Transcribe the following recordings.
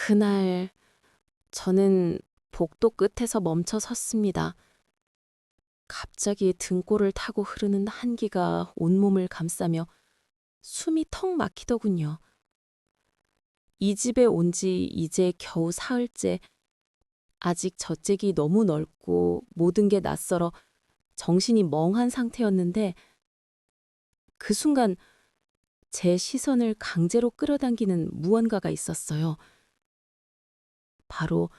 그날 저는 복도 끝에서 멈춰 섰습니다. 갑자기 등골을 타고 흐르는 한기가 온몸을 감싸며 숨이 턱 막히더군요. 이 집에 온 지 이제 겨우 사흘째, 아직 저택이 너무 넓고 모든 게 낯설어 정신이 멍한 상태였는데 그 순간 제 시선을 강제로 끌어당기는 무언가가 있었어요. 바로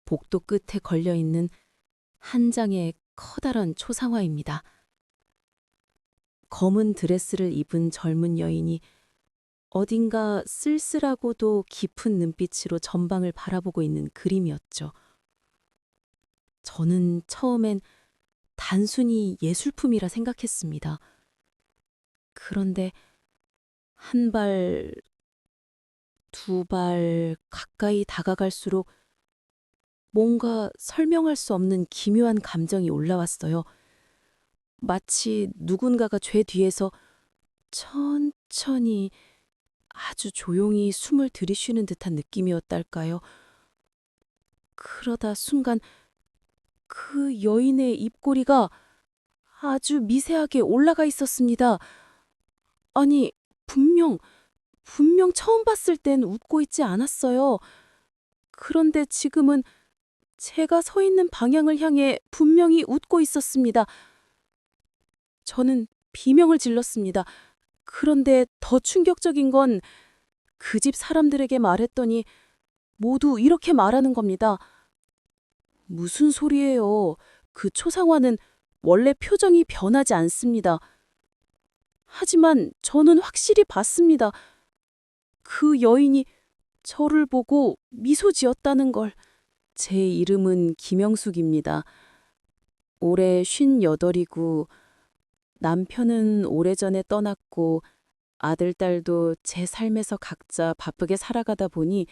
복도 끝에 걸려있는 한 장의 커다란 초상화입니다. 검은 드레스를 입은 젊은 여인이 어딘가 쓸쓸하고도 깊은 눈빛으로 전방을 바라보고 있는 그림이었죠. 저는 처음엔 단순히 예술품이라 생각했습니다. 그런데 한 발, 두 발 가까이 다가갈수록 뭔가 설명할 수 없는 기묘한 감정이 올라왔어요. 마치 누군가가 죄 뒤에서 천천히 아주 조용히 숨을 들이쉬는 듯한 느낌이었달까요. 그러다 순간 그 여인의 입꼬리가 아주 미세하게 올라가 있었습니다. 아니, 분명 처음 봤을 땐 웃고 있지 않았어요. 그런데 지금은 제가 서 있는 방향을 향해 분명히 웃고 있었습니다. 저는 비명을 질렀습니다. 그런데 더 충격적인 건 그 집 사람들에게 말했더니 모두 이렇게 말하는 겁니다. 무슨 소리예요? 그 초상화는 원래 표정이 변하지 않습니다. 하지만 저는 확실히 봤습니다. 그 여인이 저를 보고 미소 지었다는 걸. 제 이름은 김영숙입니다. 올해 58이고 남편은 오래전에 떠났고 아들, 딸도 제 삶에서 각자 바쁘게 살아가다 보니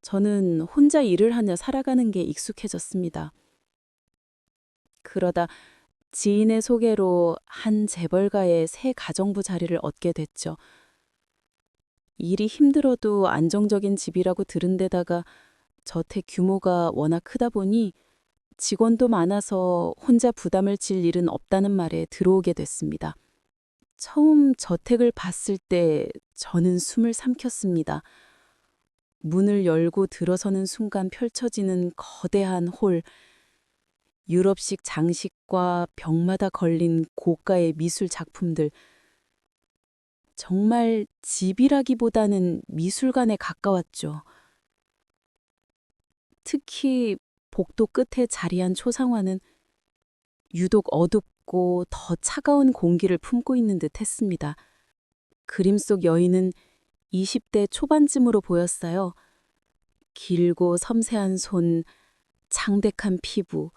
저는 혼자 일을 하며 살아가는 게 익숙해졌습니다. 그러다 지인의 소개로 한 재벌가의 새 가정부 자리를 얻게 됐죠. 일이 힘들어도 안정적인 집이라고 들은 데다가 저택 규모가 워낙 크다 보니 직원도 많아서 혼자 부담을 질 일은 없다는 말에 들어오게 됐습니다. 처음 저택을 봤을 때 저는 숨을 삼켰습니다. 문을 열고 들어서는 순간 펼쳐지는 거대한 홀, 유럽식 장식과 벽마다 걸린 고가의 미술 작품들, 정말 집이라기보다는 미술관에 가까웠죠. 특히 복도 끝에 자리한 초상화는 유독 어둡고 더 차가운 공기를 품고 있는 듯 했습니다. 그림 속 여인은 20대 초반쯤으로 보였어요. 길고 섬세한 손, 창백한 피부,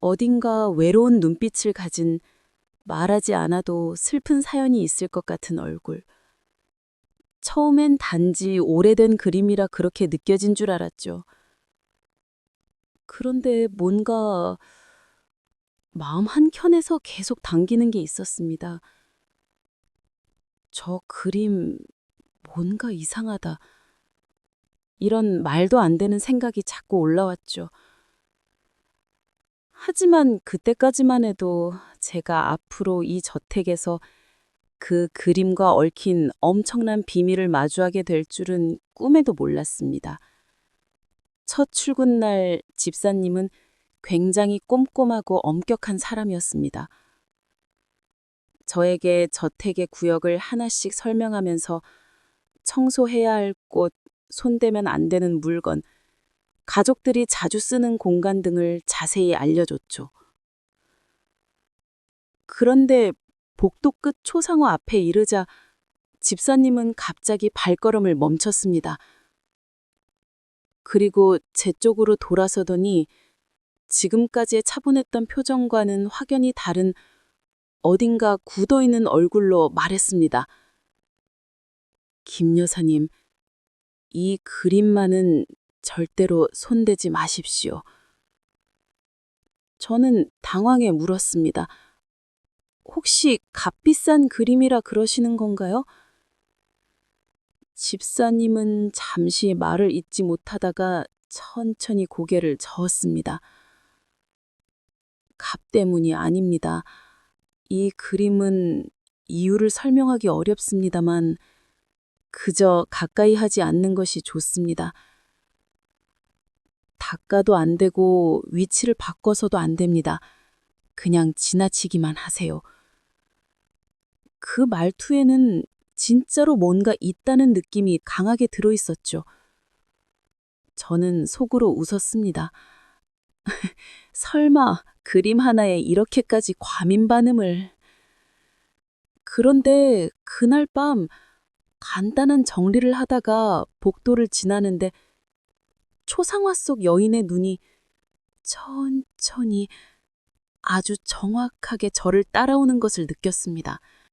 어딘가 외로운 눈빛을 가진 말하지 않아도 슬픈 사연이 있을 것 같은 얼굴. 처음엔 단지 오래된 그림이라 그렇게 느껴진 줄 알았죠. 그런데 뭔가 마음 한켠에서 계속 당기는 게 있었습니다. 저 그림 뭔가 이상하다. 이런 말도 안 되는 생각이 자꾸 올라왔죠. 하지만 그때까지만 해도 제가 앞으로 이 저택에서 그 그림과 얽힌 엄청난 비밀을 마주하게 될 줄은 꿈에도 몰랐습니다. 첫 출근 날 집사님은 굉장히 꼼꼼하고 엄격한 사람이었습니다. 저에게 저택의 구역을 하나씩 설명하면서 청소해야 할 곳, 손대면 안 되는 물건, 가족들이 자주 쓰는 공간 등을 자세히 알려줬죠. 그런데 복도 끝 초상화 앞에 이르자 집사님은 갑자기 발걸음을 멈췄습니다. 그리고 제 쪽으로 돌아서더니 지금까지의 차분했던 표정과는 확연히 다른 어딘가 굳어있는 얼굴로 말했습니다. 김 여사님, 이 그림만은 절대로 손대지 마십시오. 저는 당황해 물었습니다. 혹시 값비싼 그림이라 그러시는 건가요? 집사님은 잠시 말을 잇지 못하다가 천천히 고개를 저었습니다. 값 때문이 아닙니다. 이 그림은 이유를 설명하기 어렵습니다만 그저 가까이 하지 않는 것이 좋습니다. 닦아도 안 되고 위치를 바꿔서도 안 됩니다. 그냥 지나치기만 하세요. 그 말투에는 진짜로 뭔가 있다는 느낌이 강하게 들어 있었죠. 저는 속으로 웃었습니다. 설마 그림 하나에 이렇게까지 과민 반응을. 그런데 그날 밤 간단한 정리를 하다가 복도를 지나는데 초상화 속 여인의 눈이 천천히 아주 정확하게 저를 따라오는 것을 느꼈습니다.